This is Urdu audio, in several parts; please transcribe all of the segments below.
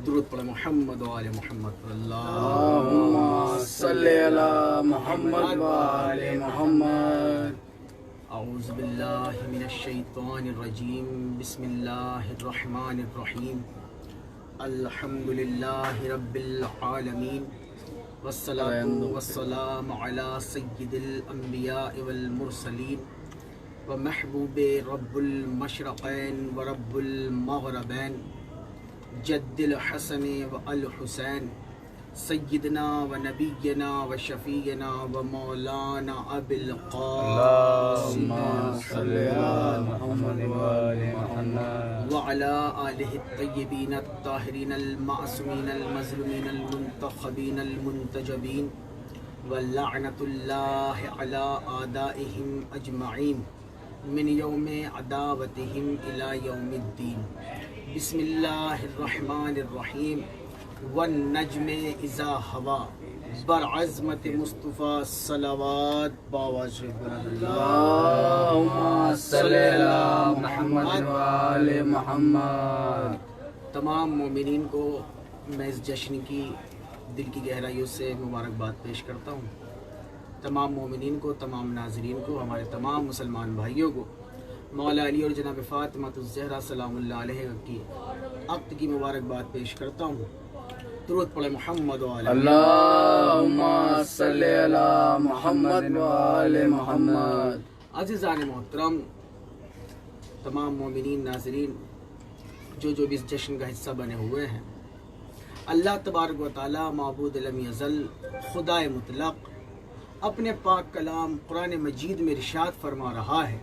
درود پڑھ محمد و آل محمد اللہم صلی علی محمد و آل محمد. اعوذ باللہ من الشیطان الرجیم. بسم اللہ الرحمن الرحیم. الحمد للہ رب العالمین والصلاة والسلام علی سید الانبیاء والمرسلین ومحبوب رب المشرقین ورب المغربین جد الحسن والحسین سیدنا و نبینا و شفیعنا و مولانا ابی القاسم صلی علی محمد و آل محمد وعلى آلہ الطیبین الطاہرین المعصومین المظلومین المنتخبین المنتجبین ولعنت اللہ علی اعدائہم اجمعین من یوم عداوتہم الی یوم الدین. بسم اللہ الرحمن الرحیم. والنجم اذا ہوا برعظمت مصطفیٰ صلوات باواز اللہم صلی علی محمد و آل محمد. تمام مومنین کو میں اس جشن کی دل کی گہرائیوں سے مبارکباد پیش کرتا ہوں. تمام مومنین کو، تمام ناظرین کو، ہمارے تمام مسلمان بھائیوں کو مولا علی اور جناب فاطمہ الزہرا سلام اللہ علیہ کی عقد کی مبارکباد پیش کرتا ہوں. درود پڑھے محمد و آل اللہم صلی علی محمد و آل محمد. عزیزان محترم، تمام مومنین ناظرین جو بھی اس جشن کا حصہ بنے ہوئے ہیں، اللہ تبارک و تعالی معبود لم یزل خدائے مطلق اپنے پاک کلام قرآن مجید میں ارشاد فرما رہا ہے.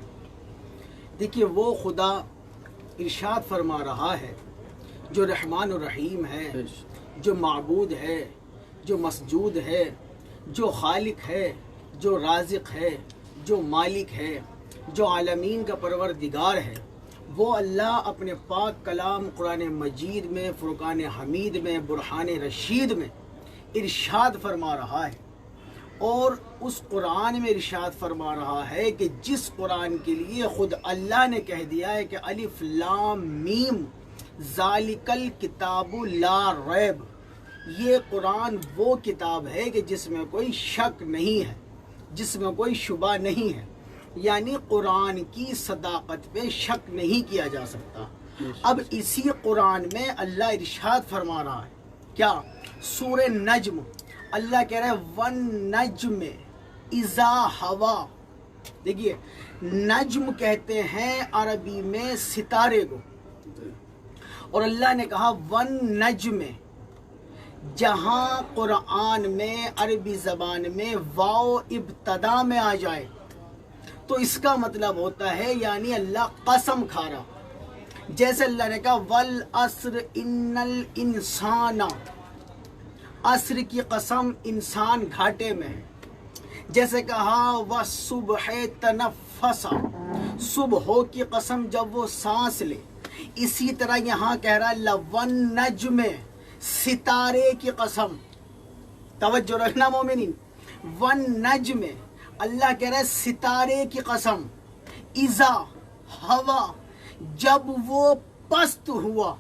دیکھیے، وہ خدا ارشاد فرما رہا ہے جو رحمان و رحیم ہے، جو معبود ہے، جو مسجود ہے، جو خالق ہے، جو رازق ہے، جو مالک ہے، جو عالمین کا پروردگار ہے. وہ اللہ اپنے پاک کلام قرآن مجید میں، فرقان حمید میں، برہان رشید میں ارشاد فرما رہا ہے. اور اس قرآن میں ارشاد فرما رہا ہے کہ جس قرآن کے لیے خود اللہ نے کہہ دیا ہے کہ الف لام میم ذالک الکتاب لا ریب، یہ قرآن وہ کتاب ہے کہ جس میں کوئی شک نہیں ہے، جس میں کوئی شبہ نہیں ہے. یعنی قرآن کی صداقت پہ شک نہیں کیا جا سکتا. اب اسی قرآن میں اللہ ارشاد فرما رہا ہے کیا؟ سورہ نجم. اللہ کہہ رہا ہے وَالنَّجْمِ اِذَا ہوا. دیکھیے، نجم کہتے ہیں عربی میں ستارے کو، اور اللہ نے کہا وَالنَّجْمِ. جہاں قرآن میں عربی زبان میں واو ابتدا میں آ جائے تو اس کا مطلب ہوتا ہے یعنی اللہ قسم کھا رہا. جیسے اللہ نے کہا وَالْعَصْرِ إِنَّ الْإِنسَانَ، عصر کی قسم انسان گھاٹے میں ہے. جیسے کہا وَالصُّبْحِ تَنَفَّسَ، صبح کی قسم جب وہ سانس لے. اسی طرح یہاں کہہ رہا اللہ وَالنَّجْمِ، ستارے کی قسم. توجہ رکھنا مومنین، وَالنَّجْمِ اللہ کہہ رہا ہے ستارے کی قسم. اِذَا ہوا، جب وہ پست ہوا.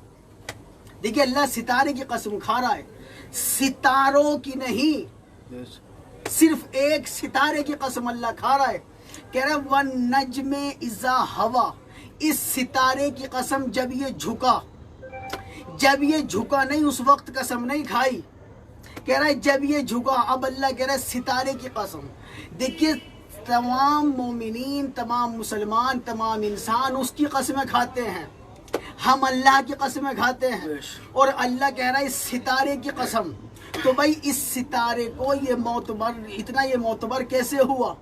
دیکھیے، اللہ ستارے کی قسم کھا رہا ہے، ستاروں کی نہیں، صرف ایک ستارے کی قسم اللہ کھا رہا ہے. کہہ رہا ہے وَالنَّجْمِ اِذَا ہوا، اس ستارے کی قسم جب یہ جھکا. جب یہ جھکا نہیں، اس وقت قسم نہیں کھائی. کہہ رہا ہے جب یہ جھکا. اب اللہ کہہ رہا ہے ستارے کی قسم. دیکھیے، تمام مومنین، تمام مسلمان، تمام انسان اس کی قسمیں کھاتے ہیں. ہم اللہ کی قسمیں کھاتے ہیں، اور اللہ کہہ رہا ہے اس ستارے کی قسم. تو بھائی اس ستارے کو یہ معتبر کیسے ہوا؟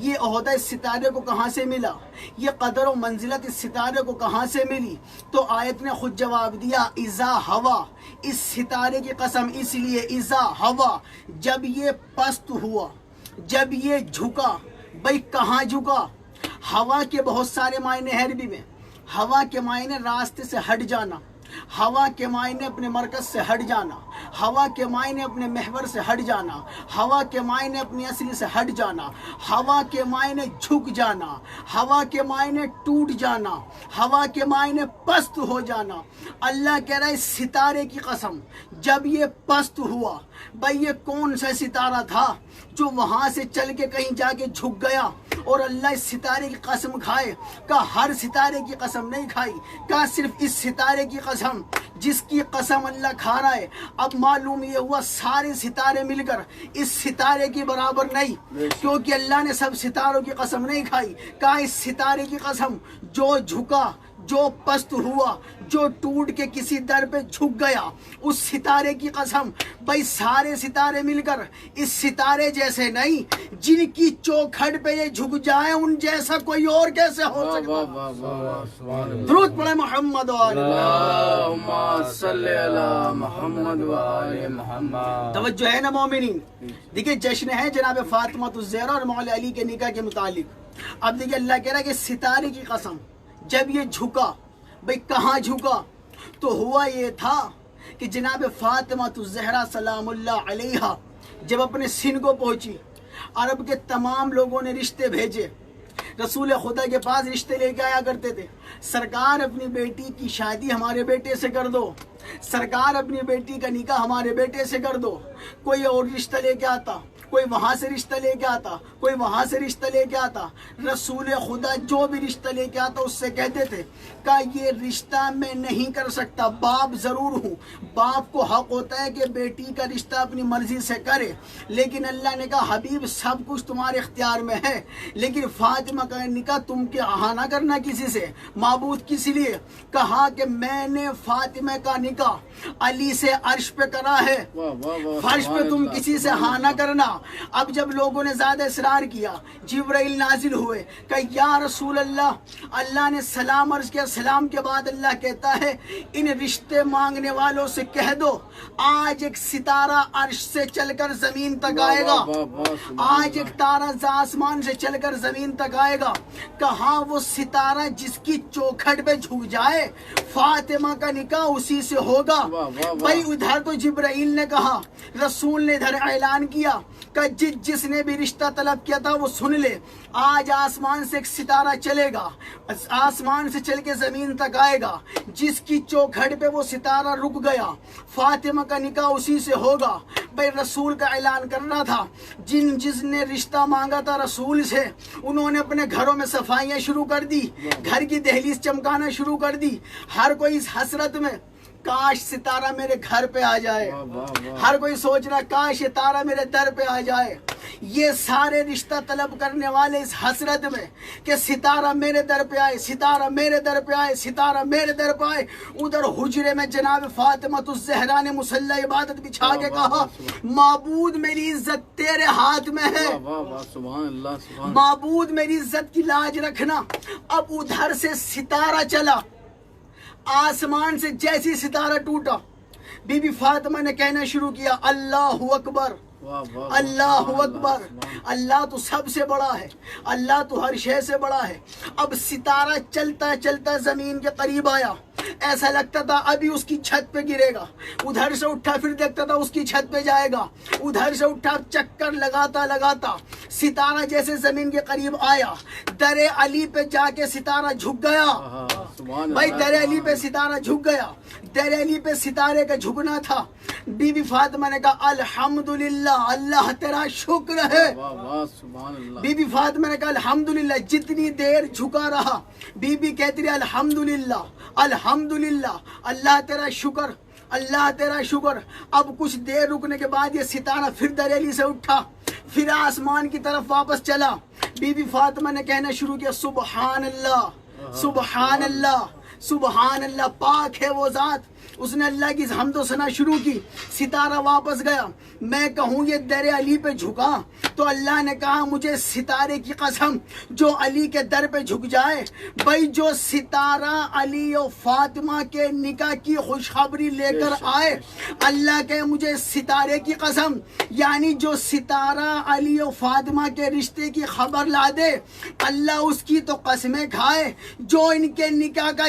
یہ عہدہ اس ستارے کو کہاں سے ملا؟ یہ قدر و منزلت اس ستارے کو کہاں سے ملی؟ تو آیت نے خود جواب دیا اذا ہوا، اس ستارے کی قسم اس لیے اذا ہوا، جب یہ پست ہوا، جب یہ جھکا. بھائی کہاں جھکا؟ ہوا کے بہت سارے معنی ہیں عربی میں. ہوا کے معنی راستے سے ہٹ جانا، ہوا کے معنی اپنے مرکز سے ہٹ جانا، ہوا کے معنی اپنے محور سے ہٹ جانا، ہوا کے معنی اپنی اصلی سے ہٹ جانا، ہوا کے معنی جھک جانا، ہوا کے معنی ٹوٹ جانا، ہوا کے معنی پست ہو جانا۔ اللہ کہہ رہا ہے ستارے کی قسم جب یہ پست ہوا، بھائی یہ کون سا ستارہ تھا جو وہاں سے چل کے کہیں جا کے جھک گیا؟ اور اللہ اس ستارے کی قسم کھائے، کہا ہر ستارے کی قسم نہیں کھائی، کہا صرف اس ستارے کی قسم جس کی قسم اللہ کھا رہا ہے۔ اب معلوم یہ ہوا سارے ستارے مل کر اس ستارے کی برابر نہیں، کیونکہ اللہ نے سب ستاروں کی قسم نہیں کھائی، کہا اس ستارے کی قسم جو جھکا، جو پست ہوا، جو ٹوٹ کے کسی در پہ جھک گیا، اس ستارے کی قسم۔ بھائی سارے ستارے مل کر اس ستارے جیسے نہیں، جن کی چوکھٹ پہ یہ جھک جائے ان جیسا کوئی اور کیسے ہو سکتا؟ درود پڑھے محمد اللہم صلی علی محمد و آل محمد۔ توجہ ہے نا مومنین؟ دیکھیں جشن ہے جناب فاطمہ الزہرا اور مولا علی کے نکاح کے متعلق۔ اب دیکھیں اللہ کہہ رہا ہے کہ ستارے کی قسم جب یہ جھکا، بھئی کہاں جھکا؟ تو ہوا یہ تھا کہ جناب فاطمہ الزہرا سلام اللہ علیہا جب اپنے سن کو پہنچی، عرب کے تمام لوگوں نے رشتے بھیجے، رسول خدا کے پاس رشتے لے کے آیا کرتے تھے۔ سرکار اپنی بیٹی کی شادی ہمارے بیٹے سے کر دو، سرکار اپنی بیٹی کا نکاح ہمارے بیٹے سے کر دو۔ کوئی اور رشتہ لے کے آتا، کوئی وہاں سے رشتہ لے کے آتا، کوئی وہاں سے رشتہ لے کے آتا۔ رسول خدا جو بھی رشتہ لے کے آتا اس سے کہتے تھے کہ یہ رشتہ میں نہیں کر سکتا، باپ ضرور ہوں، باپ کو حق ہوتا ہے کہ بیٹی کا رشتہ اپنی مرضی سے کرے، لیکن اللہ نے کہا حبیب سب کچھ تمہارے اختیار میں ہے، لیکن فاطمہ کا نکاح تم کے یہاں نہ کرنا کسی سے۔ معبود کس لیے؟ کہا کہ میں نے فاطمہ کا نکاح علی سے عرش پہ کرا ہے، فرش پہ تم کسی سے ہاں نہ کرنا۔ اب جب لوگوں نے زیادہ اصرار کیا، جبرائیل نازل ہوئے کہ یا رسول اللہ، اللہ نے سلام عرض کیا، سلام کے بعد اللہ کہتا ہے ان رشتے مانگنے والوں سے کہہ دو آج ایک ستارہ عرش سے چل کر زمین تک آئے گا، آج ایک تارہ آسمان سے چل کر زمین تک آئے گا۔ کہاں وہ ستارہ جس کی چوکھٹ پہ جھک جائے فاطمہ کا نکاح اسی سے ہوگا۔ بھائی ادھر تو جبرائیل نے کہا، رسول نے ادھر اعلان کیا کہ جس نے بھی رشتہ طلب کیا تھا وہ سن لے، آج آسمان سے ایک ستارہ چلے گا، آسمان سے چل کے زمین تک آئے گا، جس کی چوکھٹ پہ وہ ستارہ رک گیا فاطمہ کا نکاح اسی سے ہوگا۔ بھائی رسول کا اعلان کرنا تھا، جس نے رشتہ مانگا تھا رسول سے انہوں نے اپنے گھروں میں صفائیاں شروع کر دی، گھر کی دہلیز چمکانا شروع کر دی۔ ہر کوئی اس حسرت میں کاش ستارہ میرے گھر پہ آ جائے، ہر کوئی سوچ رہا کاش یہ تارہ میرے در پہ آ جائے۔ یہ سارے رشتہ طلب کرنے والے اس حسرت میں کہ ستارہ میرے در پہ آئے، ستارہ میرے در پہ آئے، ستارہ میرے در پہ آئے۔ ادھر حجرے میں جناب فاطمہ الزہرا نے مصلی عبادت بچھا کے کہا معبود میری عزت تیرے ہاتھ میں ہے، معبود میری عزت کی لاج رکھنا۔ اب ادھر سے ستارہ چلا، آسمان سے جیسی ستارہ ٹوٹا، بی بی فاطمہ نے کہنا شروع کیا اللہ اکبر، اللہ اکبر، اللہ تو سب سے بڑا ہے، اللہ تو ہر شے سے بڑا ہے۔ اب ستارہ چلتا چلتا زمین کے قریب آیا، ایسا لگتا تھا ابھی اس کی چھت پہ گرے گا، ادھر سے اٹھا پھر دیکھتا تھا اس کی چھت پہ جائے گا، ادھر سے اٹھا چکر لگاتا لگاتا ستارہ جیسے زمین کے قریب آیا، در علی پہ جا کے ستارہ جھک گیا۔ بھائی در علی پہ ستارہ جھک گیا، در علی پہ ستارے کا جھکنا تھا۔ بی بی فاطمہ نے کہا الحمدللہ، اللہ تیرا شکر ہے۔ بی بی فاطمہ نے کہا الحمدللہ، جتنی دیر جھکا رہا بی بی کہتی رہی الحمدللہ الحمدللہ، اللہ تیرا شکر، اللہ تیرا شکر۔ اب کچھ دیر رکنے کے بعد یہ ستارہ پھر در علی سے اٹھا، پھر آسمان کی طرف واپس چلا۔ بی بی فاطمہ نے کہنا شروع کیا سبحان اللہ، سبحان اللہ، سبحان اللہ، پاک ہے وہ ذات۔ اس نے اللہ کی حمد و ثنا شروع کی، ستارہ واپس گیا۔ میں کہوں یہ در علی پہ جھکا تو اللہ نے کہا مجھے ستارے کی قسم جو علی کے در پہ جھک جائے۔ بھائی جو ستارہ علی و فاطمہ کے نکاح کی خوشخبری لے کر آئے، اللہ کہ مجھے ستارے کی قسم، یعنی جو ستارہ علی و فاطمہ کے رشتے کی خبر لا دے اللہ اس کی تو قسمیں کھائے۔ جو ان کے نکاح کا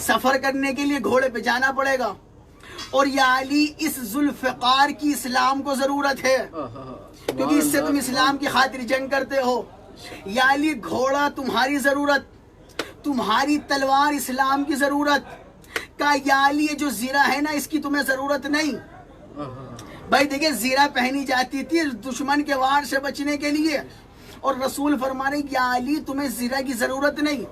سفر کرنے کے لیے گھوڑے پہ جانا پڑے گا، اور یا علی اس ذوالفقار کی اسلام کو ضرورت ہے کیونکہ اس سے تم اسلام کی خاطر جنگ کرتے ہو۔ یا علی گھوڑا تمہاری ضرورت، تمہاری تلوار اسلام کی ضرورت۔ کہا یا علی یہ جو زیرہ ہے نا اس کی تمہیں ضرورت نہیں۔ بھائی دیکھیں زیرہ پہنی جاتی تھی دشمن کے وار سے بچنے کے لیے، اور رسول فرما رہے یا علی تمہیں زیرہ کی ضرورت نہیں،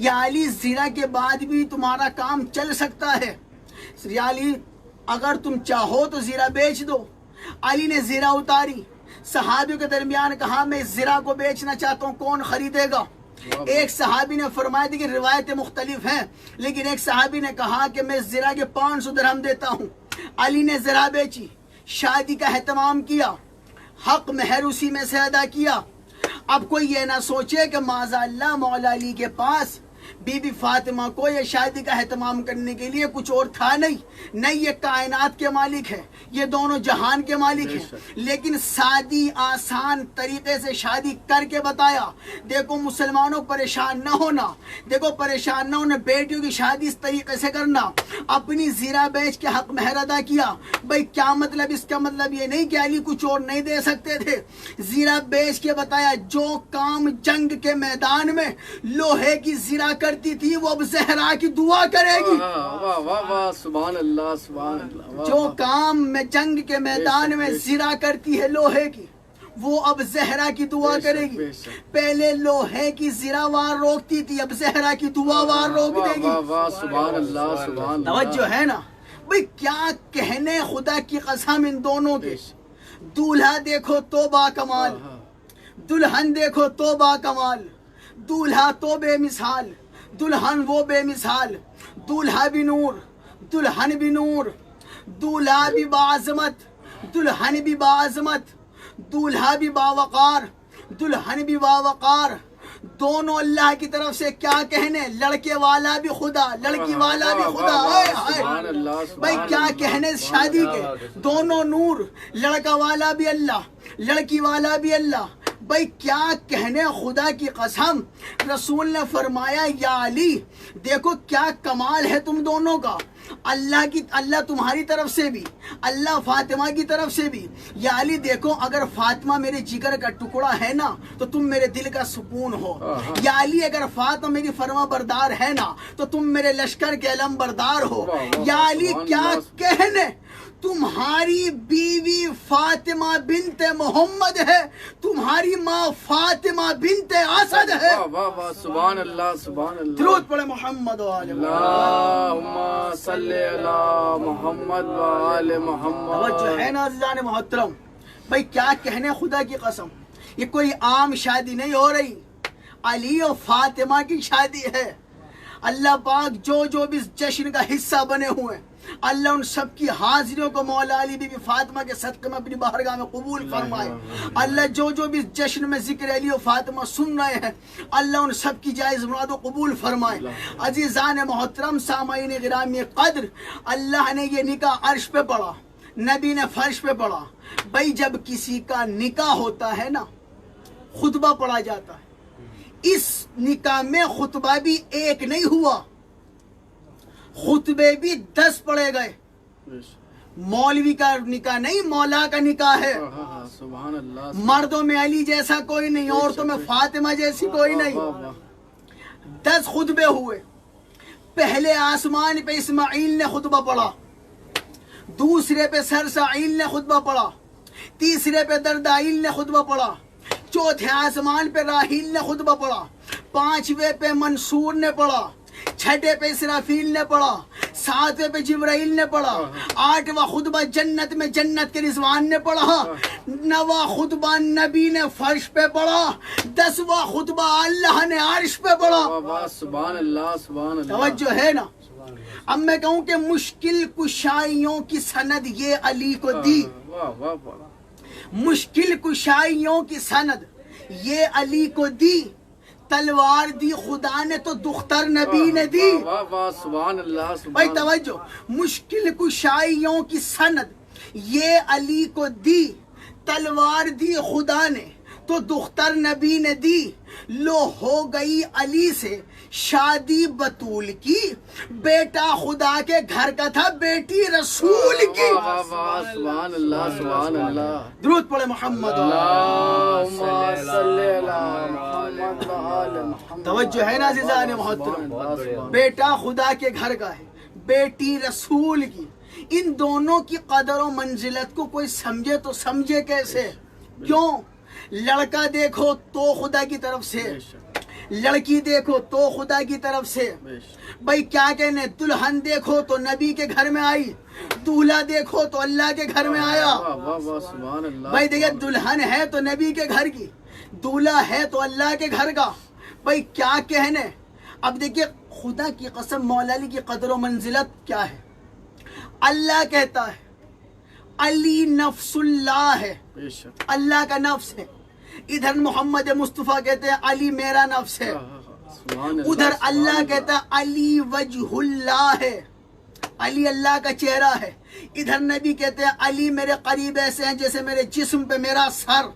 یا علی زیرہ کے بعد بھی تمہارا کام چل سکتا ہے، یا علی اگر تم چاہو تو زیرہ بیچ دو۔ علی نے زیرہ اتاری، صحابیوں کے درمیان کہا میں اس زیرہ کو بیچنا چاہتا ہوں، کون خریدے گا؟ ایک صحابی نے فرمایا تھی کہ روایتیں مختلف ہیں، لیکن ایک صحابی نے کہا کہ میں زیرہ کے 500 درہم دیتا ہوں۔ علی نے زیرہ بیچی، شادی کا اہتمام کیا، حق مہر اسی میں سے ادا کیا۔ اب کوئی یہ نہ سوچے کہ معاذ اللہ مولا علی کے پاس بی بی فاطمہ کو یہ شادی کا اہتمام کرنے کے لیے کچھ اور تھا نہیں، یہ کائنات کے مالک ہے، یہ دونوں جہان کے مالک ہیں، لیکن سادی آسان طریقے سے شادی کر کے بتایا۔ دیکھو مسلمانوں پریشان نہ ہونا، دیکھو پریشان نہ ہونا، بیٹیوں کی شادی اس طریقے سے کرنا، اپنی زیرہ بیچ کے حق مہر ادا کیا۔ بھائی کیا مطلب؟ اس کا مطلب یہ نہیں کہ علی کچھ اور نہیں دے سکتے تھے، زیرہ بیچ کے بتایا۔ جو کام جنگ کے میدان میں لوہے کی زیرہ کرتی تھی وہ اب زہرا کی دعا کرے گی۔ سبحان اللہ سبحان اللہ۔ جو کام میں جنگ کے میدان میں زیرہ کرتی ہے لوہے کی، وہ اب زہرا کی دعا کرے گی۔ پہلے لوہے کی زیرہ وار روکتی تھی، اب زہرا کی دعا وار روک دے گی۔ سبحان اللہ سبحان اللہ۔ توجہ ہے نا بھئی، کیا کہنے خدا کی قسم ان دونوں کے۔ دولہا دیکھو تو با کمال، دلہن دیکھو تو با کمال، دولہا تو بے مثال، دلہن وہ بے مثال، دولہا بھی نور، دلہن بھی نور، دولہا بھی باعظمت، دلہن بھی باعظمت، دولہا بھی باوقار، دلہن بھی باوقار، دونوں اللہ کی طرف سے کیا کہنے، لڑکے والا بھی خدا، لڑکی والا بھی خدا۔ بھائی کیا کہنے شادی کے، دونوں نور، لڑکا والا بھی اللہ، لڑکی والا بھی اللہ۔ بھائی کیا کہنے خدا کی قسم۔ رسول نے فرمایا یا علی دیکھو کیا کمال ہے تم دونوں کا، اللہ تمہاری طرف سے بھی، اللہ فاطمہ کی طرف سے بھی۔ یا علی دیکھو اگر فاطمہ میرے جگر کا ٹکڑا ہے نا تو تم میرے دل کا سکون ہو۔ یا علی اگر فاطمہ میری فرما بردار ہے نا تو تم میرے لشکر کے علم بردار ہو۔ یا علی کیا کہنے، تمہاری بیوی فاطمہ بنت محمد ہے، تمہاری ماں فاطمہ بنت اسد ہے۔ سبحان اللہ سبحان اللہ۔ درود پڑھے محمد و آل اللہم صلی علی محمد و آل محمد۔ توجہ ہے نا اللہ نے محترم۔ بھائی کیا کہنے خدا کی قسم، یہ کوئی عام شادی نہیں ہو رہی، علی و فاطمہ کی شادی ہے۔ اللہ پاک جو بھی اس جشن کا حصہ بنے ہوئے ہیں، اللہ ان سب کی حاضریوں کو مولا علی بی بی فاطمہ کے صدقے میں اپنی بارگاہ میں قبول فرمائے۔ اللہ جو بھی اس جشن میں ذکر علی و فاطمہ سن رہے ہیں، اللہ ان سب کی جائز مراد و قبول فرمائے۔ عزیزان محترم، سامعین گرامی قدر، اللہ نے یہ نکاح عرش پہ پڑھا، نبی نے فرش پہ پڑھا۔ بھائی جب کسی کا نکاح ہوتا ہے نا، خطبہ پڑھا جاتا ہے۔ اس نکاح میں خطبہ بھی ایک نہیں ہوا، خطبے بھی 10 پڑھے گئے۔ مولوی کا نکاح نہیں، مولا کا نکاح ہے۔ سبحان اللہ۔ مردوں میں علی جیسا کوئی نہیں، عورتوں میں فاطمہ جیسی کوئی نہیں۔ 10 خطبے ہوئے۔ پہلے آسمان پہ اسماعیل نے خطبہ پڑھا، دوسرے پہ سرسائیل نے خطبہ پڑھا، تیسرے پہ دردائیل نے خطبہ پڑھا، چوتھے آسمان پہ راہیل نے خطبہ پڑھا، پانچویں پہ منصور نے پڑھا، چھٹے پہ اسرافیل نے پڑھا، ساتویں پہ جبرائیل نے پڑھا، آٹھواں خطبہ جنت میں جنت کے رضوان نے پڑھا، نواں خطبہ نبی نے فرش پہ پڑھا، 10واں خطبہ اللہ نے عرش پہ پڑھا۔ سبحان اللہ سبحان اللہ۔ توجہ ہے نا۔ اب میں کہوں کہ مشکل کشائیوں کی سند یہ علی کو دی، مشکل کشائیوں کی سند یہ علی کو دی، تلوار دی خدا نے تو دختر نبی نے دی۔ سبحان اللہ۔ بھائی توجہ، مشکل کشائیوں کی سند یہ علی کو دی، تلوار دی خدا نے تو دختر نبی نے دی، لو ہو گئی علی سے شادی بطول کی، بیٹا خدا کے گھر کا تھا بیٹی رسول کی۔ سبحان اللہ سبحان اللہ، درود پڑھے محمد۔ اللہم صلی علی محمد و آل محمد۔ توجہ ہے نا عزیزان محترم، بیٹا خدا کے گھر کا ہے، بیٹی رسول کی، ان دونوں کی قدر و منزلت کو کوئی سمجھے تو سمجھے کیسے؟ کیوں؟ لڑکا دیکھو تو خدا کی طرف سے، لڑکی دیکھو تو خدا کی طرف سے، بھائی کیا کہنے، دلہن دیکھو تو نبی کے گھر میں آئی، دولہا دیکھو تو اللہ کے گھر میں آیا۔ بھائی دیکھیں، دلہن ہے تو نبی کے گھر کی، دولہا ہے تو اللہ کے گھر کا، بھائی کیا کہنے۔ اب دیکھیں خدا کی قسم مولا علی کی قدر و منزلت کیا ہے۔ اللہ کہتا ہے علی نفس اللہ ہے، اللہ کا نفس ہے۔ ادھر محمد مصطفیٰ کہتے ہیں علی میرا نفس ہے، ادھر اللہ کہتا ہے علی وجہ اللہ ہے، علی اللہ کا چہرہ ہے۔ ادھر نبی کہتے ہیں علی میرے قریب ایسے ہیں جیسے میرے جسم پہ میرا سر،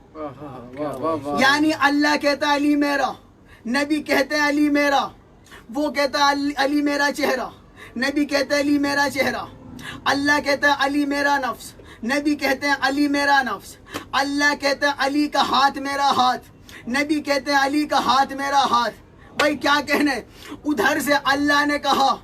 یعنی اللہ کہتا ہے علی میرا، نبی کہتے ہیں علی میرا، وہ کہتا ہے علی میرا چہرہ، نبی کہتے ہیں علی میرا چہرہ، اللہ کہتا ہے علی میرا نفس، نبی کہتے ہیں علی میرا نفس، اللہ کہتا ہے علی کا ہاتھ میرا ہاتھ، نبی کہتے ہیں علی کا ہاتھ میرا ہاتھ۔ بھائی کیا کہنے، ادھر سے اللہ نے کہا،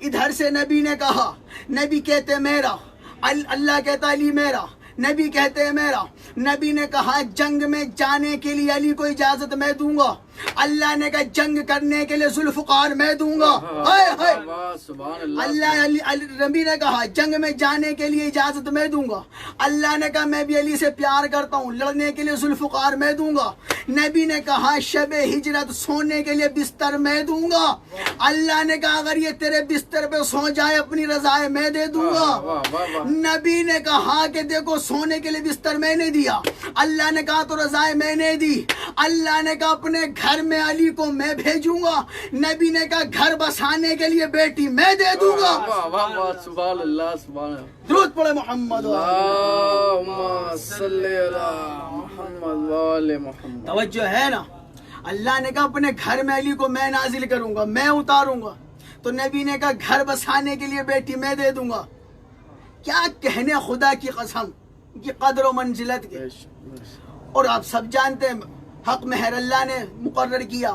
ادھر سے نبی نے کہا، نبی کہتے ہیں میرا، اللہ کہتا ہے علی میرا، نبی کہتے ہیں میرا۔ نبی نے کہا جنگ میں جانے کے لیے علی کو اجازت میں دوں گا، اللہ نے کہا جنگ کرنے کے لیے ذوالفقار میں دوں گا۔ نبی نے کہا جنگ میں جانے کے لیے اجازت میں دوں گا، اللہ نے کہا میں بھی علی سے پیار کرتا ہوں، لڑنے کے لیے ذوالفقار میں دوں گا۔ نبی نے کہا شب ہجرت سونے کے لیے بستر میں دوں گا، اللہ نے کہا اگر یہ تیرے بستر پہ سو جائے اپنی رضائے میں دے دوں گا۔ نبی نے کہا کہ دیکھو سونے کے لیے بستر میں نے دیا، اللہ نے کہا تو رضائے میں نے دی، اللہ نے کہا اپنے گھر میں علی کو میں بھیجوں گا، نبی نے کہا گھر بسانے کے لیے بیٹی میں دے دوں گا۔ سبحان اللہ سبحان اللہ، درود پڑھے محمد۔ اللہم صلی علی محمد و آل محمد۔ توجہ ہے نا، اللہ نے کہا اپنے گھر میں علی کو میں نازل کروں گا، میں اتاروں گا، تو نبی نے کہا گھر بسانے کے لیے بیٹی میں دے دوں گا۔ کیا کہنے خدا کی قسم کی قدر و منزلت کے۔ اور آپ سب جانتے ہیں حق مہر اللہ نے مقرر کیا،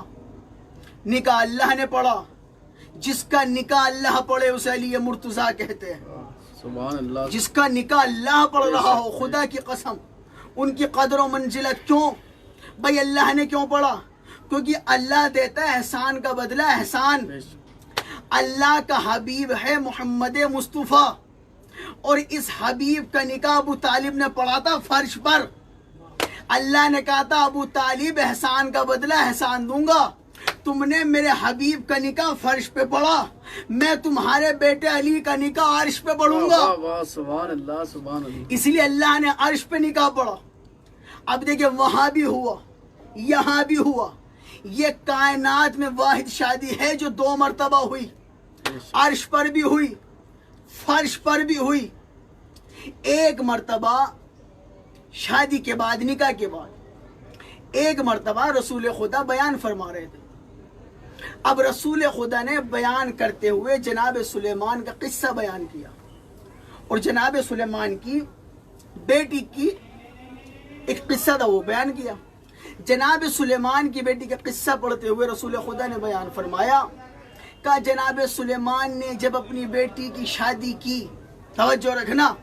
نکاح اللہ نے پڑھا، جس کا نکاح اللہ پڑھے اسے علی مرتضیٰ کہتے ہیں۔ سبحان اللہ، جس کا نکاح اللہ پڑھ رہا ہو، خدا کی قسم ان کی قدر و منزلت کیوں؟ بھائی اللہ نے کیوں پڑھا؟ کیونکہ اللہ دیتا ہے احسان کا بدلہ احسان۔ اللہ کا حبیب ہے محمد مصطفیٰ، اور اس حبیب کا نکاح ابو طالب نے پڑھا تھا فرش پر۔ اللہ نے کہا تھا ابو طالب احسان کا بدلہ احسان دوں گا، تم نے میرے حبیب کا نکاح فرش پہ پڑھا، میں تمہارے بیٹے علی کا نکاح عرش پہ پڑھوں گا۔ سبحان اللہ سبحان اللہ، اس لیے اللہ نے عرش پہ نکاح پڑھا۔ اب دیکھیں وہاں بھی ہوا، یہاں بھی ہوا، یہ کائنات میں واحد شادی ہے جو 2 مرتبہ ہوئی، عرش پر بھی ہوئی، فرش پر بھی ہوئی۔ ایک مرتبہ شادی کے بعد، نکاح کے بعد، ایک مرتبہ رسول خدا بیان فرما رہے تھے۔ اب رسول خدا نے بیان کرتے ہوئے جناب سلیمان کا قصہ بیان کیا، اور جناب سلیمان کی بیٹی کی ایک قصہ تھا وہ بیان کیا۔ جناب سلیمان کی بیٹی کا قصہ پڑھتے ہوئے رسول خدا نے بیان فرمایا کہ جناب سلیمان نے جب اپنی بیٹی کی شادی کی، توجہ رکھنا،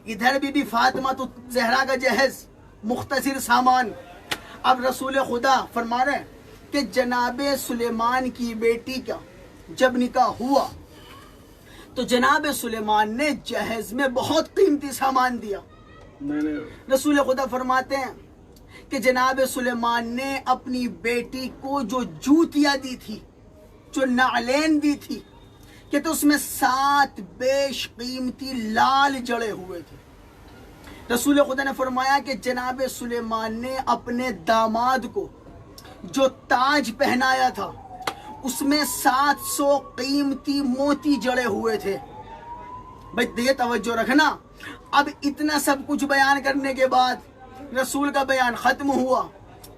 ادھر بھی فاطمہ تو زہرا کا جہیز، مختصر سامان۔ اب رسول خدا فرما رہے ہیں کہ جناب سلیمان کی بیٹی کا جب نکاح ہوا تو جناب سلیمان نے جہیز میں بہت قیمتی سامان دیا۔ رسول خدا فرماتے ہیں کہ جناب سلیمان نے اپنی بیٹی کو جو جوتیاں دی تھی، جو نعلین دی تھی، کہ تو اس میں 7 بیش قیمتی لال جڑے ہوئے تھے۔ رسول خدا نے فرمایا کہ جناب سلیمان نے اپنے داماد کو جو تاج پہنایا تھا اس میں 700 قیمتی موتی جڑے ہوئے تھے۔ بھائی دیکھیں توجہ رکھنا، اب اتنا سب کچھ بیان کرنے کے بعد رسول کا بیان ختم ہوا۔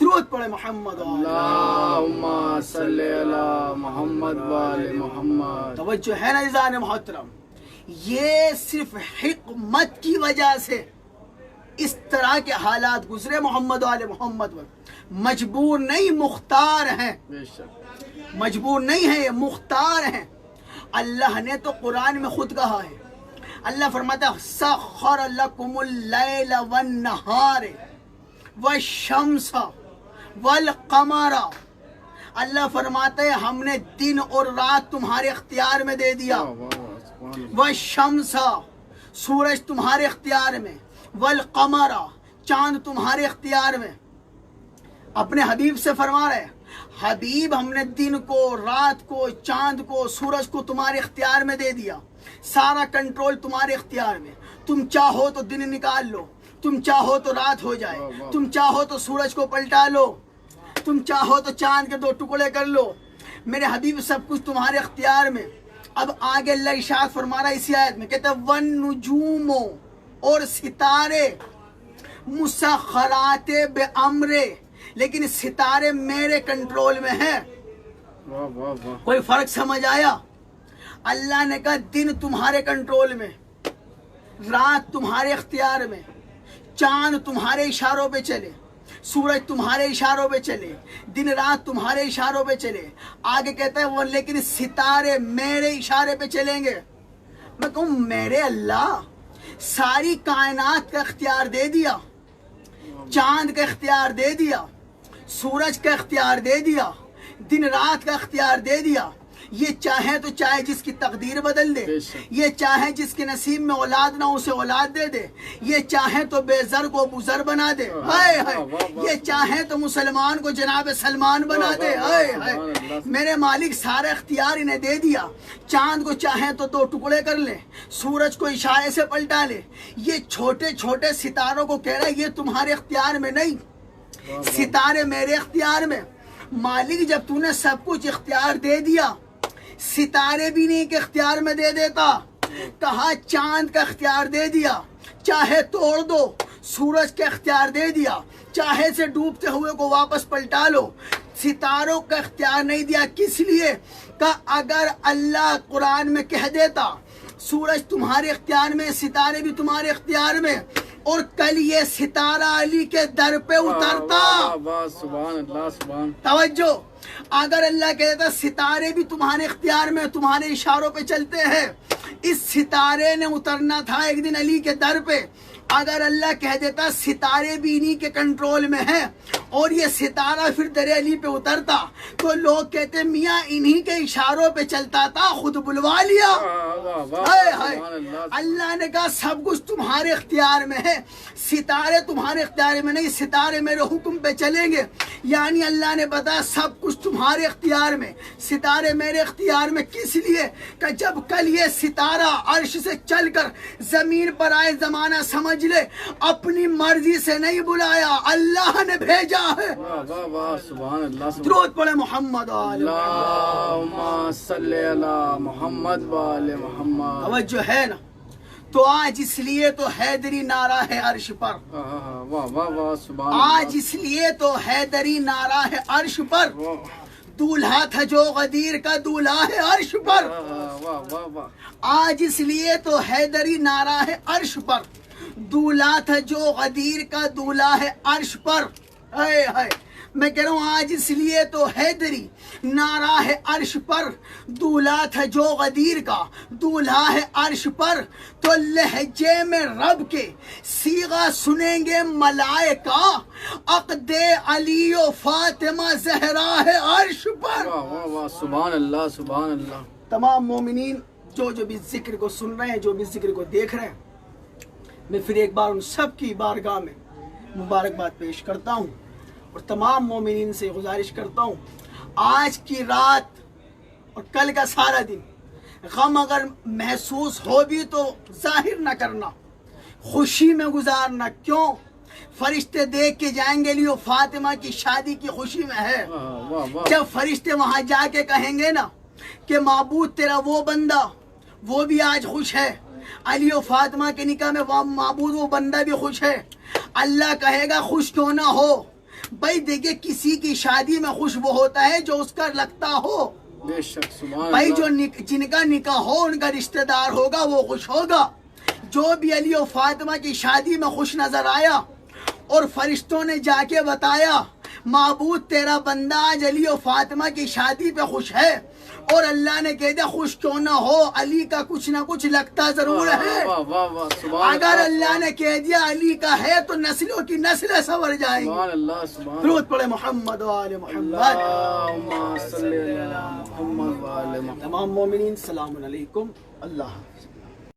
درود پڑھے محمد اللہم صلی علی محمد و آل محمد. توجہ ہے نا عزیزان محترم، یہ صرف حکمت کی وجہ سے اس طرح کے حالات گزرے محمد و آل محمد پر. مجبور نہیں، مختار ہیں، بے شک. مجبور نہیں ہے، یہ مختار ہیں. اللہ نے تو قرآن میں خود کہا ہے، اللہ فرماتا ہے سخر لکم اللیل والنہار والشمس والقمر. اللہ فرماتا ہے ہم نے دن اور رات تمہارے اختیار میں دے دیا. والشمس سورج تمہارے اختیار میں، والقمر چاند تمہارے اختیار میں. اپنے حبیب سے فرما رہے حبیب ہم نے دن کو، رات کو، چاند کو، سورج کو تمہارے اختیار میں دے دیا. سارا کنٹرول تمہارے اختیار میں. تم چاہو تو دن نکال لو، تم چاہو تو رات ہو جائے، تم چاہو تو سورج کو پلٹا لو، تم چاہو تو چاند کے 2 ٹکڑے کر لو. میرے حبیب سب کچھ تمہارے اختیار میں. اب آگے اللہ ارشاد فرما رہا ہے اسی آیت میں، کہتے ہیں والنجوم، اور ستارے، مسخرات بامر، لیکن ستارے میرے کنٹرول میں ہیں. واہ واہ واہ. کوئی فرق سمجھ آیا؟ اللہ نے کہا دن تمہارے کنٹرول میں، رات تمہارے اختیار میں، چاند تمہارے اشاروں پہ چلے، سورج تمہارے اشاروں پہ چلے، دن رات تمہارے اشاروں پہ چلے. آگے کہتا ہے وہ لیکن ستارے میرے اشارے پہ چلیں گے. میں کہوں میرے اللہ ساری کائنات کا اختیار دے دیا، چاند کا اختیار دے دیا، سورج کا اختیار دے دیا، دن رات کا اختیار دے دیا. یہ چاہے تو چاہے جس کی تقدیر بدل دے، یہ چاہے جس کے نصیب میں اولاد نہ اسے اولاد دے دے، یہ چاہے تو بے زر کو بزر بنا دے، ہائے ہائے، یہ چاہے تو مسلمان کو جناب سلمان بنا دے، ہائے ہائے. میرے مالک سارا اختیار انہیں دے دیا. چاند کو چاہے تو 2 ٹکڑے کر لے، سورج کو اشارے سے پلٹا لے. یہ چھوٹے چھوٹے ستاروں کو کہہ رہا ہے یہ تمہارے اختیار میں نہیں، ستارے میرے اختیار میں. مالک جب تو نے سب کچھ اختیار دے دیا، ستارے بھی نہیں کے اختیار میں دے دیتا، کہا چاند کا اختیار دے دیا، چاہے توڑ دو، سورج کا اختیار دے دیا، چاہے سے ڈوبتے ہوئے کو واپس پلٹا لو. ستاروں کا اختیار نہیں دیا، کس لیے؟ کہ اگر اللہ قرآن میں کہہ دیتا سورج تمہارے اختیار میں، ستارے بھی تمہارے اختیار میں، اور کل یہ ستارہ علی کے در پہ اترتا. سبحان اللہ سبحان. توجہ، اگر اللہ کہتا ستارے بھی تمہارے اختیار میں، تمہارے اشاروں پہ چلتے ہیں، اس ستارے نے اترنا تھا ایک دن علی کے در پہ. اگر اللہ کہہ دیتا ستارے بھی انہی کے کنٹرول میں ہیں اور یہ ستارہ پھر در علی پہ اترتا، تو لوگ کہتے میاں انہی کے اشاروں پہ چلتا تھا، خود بلوا لیا. ہائے ہائے. اللہ نے کہا سب کچھ تمہارے اختیار میں ہے، ستارے تمہارے اختیار میں نہیں، ستارے میرے حکم پہ چلیں گے. یعنی اللہ نے بتایا سب کچھ تمہارے اختیار میں، ستارے میرے اختیار میں. کس لیے؟ کہ جب کل یہ ستارہ عرش سے چل کر زمین پر آئے، زمانہ سمجھ لے اپنی مرضی سے نہیں بلایا، اللہ نے بھیجا ہے. سبحان اللہ. درود پڑھے محمد اللہم صلی علی محمد و آل محمد. توجہ ہے نا؟ تو آج اس لیے تو حیدری نعرہ ہے عرش پر، واہ واہ واہ. سبحان آج اس لیے تو حیدری نعرہ ہے عرش پر. دولہا تھا جو غدیر کا دولہا ہے عرش پر. واہ واہ واہ. آج اس لیے تو حیدری نعرہ ہے عرش پر، دولہا تھا جو غدیر کا دولہا ہے عرش پر. ہائے ہائے. میں کہہ رہا ہوں آج اس لیے تو حیدری نعرہ ہے عرش پر، دولہا تھا جو غدیر کا دولہا ہے عرش پر. تو لہجے میں رب کے صیغہ سنیں گے ملائکہ، عقد علی و فاطمہ زہرا ہے عرش پر. واہ واہ واہ. سبحان اللہ سبحان اللہ. تمام مومنین جو بھی ذکر کو سن رہے ہیں، جو بھی ذکر کو دیکھ رہے ہیں، میں پھر ایک بار ان سب کی بارگاہ میں مبارکباد پیش کرتا ہوں اور تمام مومنین سے گزارش کرتا ہوں آج کی رات اور کل کا سارا دن غم اگر محسوس ہو بھی تو ظاہر نہ کرنا، خوشی میں گزارنا. کیوں؟ فرشتے دیکھ کے جائیں گے لیو فاطمہ کی شادی کی خوشی میں ہے. جب فرشتے وہاں جا کے کہیں گے نا کہ معبود تیرا وہ بندہ وہ بھی آج خوش ہے، علی و فاطمہ کے نکاح میں معبود وہ بندہ بھی خوش ہے، اللہ کہے گا خوش کیوں نہ ہو، بھائی دیکھیے کسی کی شادی میں خوش وہ ہوتا ہے جو اس کا لگتا ہو. بے شک سبحان بھائی اللہ. جو جن کا نکاح ہو ان کا رشتہ دار ہوگا وہ خوش ہوگا. جو بھی علی و فاطمہ کی شادی میں خوش نظر آیا اور فرشتوں نے جا کے بتایا معبود تیرا بندہ آج علی و فاطمہ کی شادی پہ خوش ہے، اور اللہ نے کہہ دیا خوش کیوں نہ ہو علی کا کچھ نہ کچھ لگتا ضرور ہے. واہ واہ واہ سبحان اگر اللہ. اللہ نے کہہ دیا علی کا ہے تو نسلوں کی نسلیں سنور جائیں گی. سبحان اللہ سبحان درود پڑھے محمد و آل محمد. اللہم صلی علی محمد و آل محمد. تمام مومنین السلام علیکم. اللہ حافظ.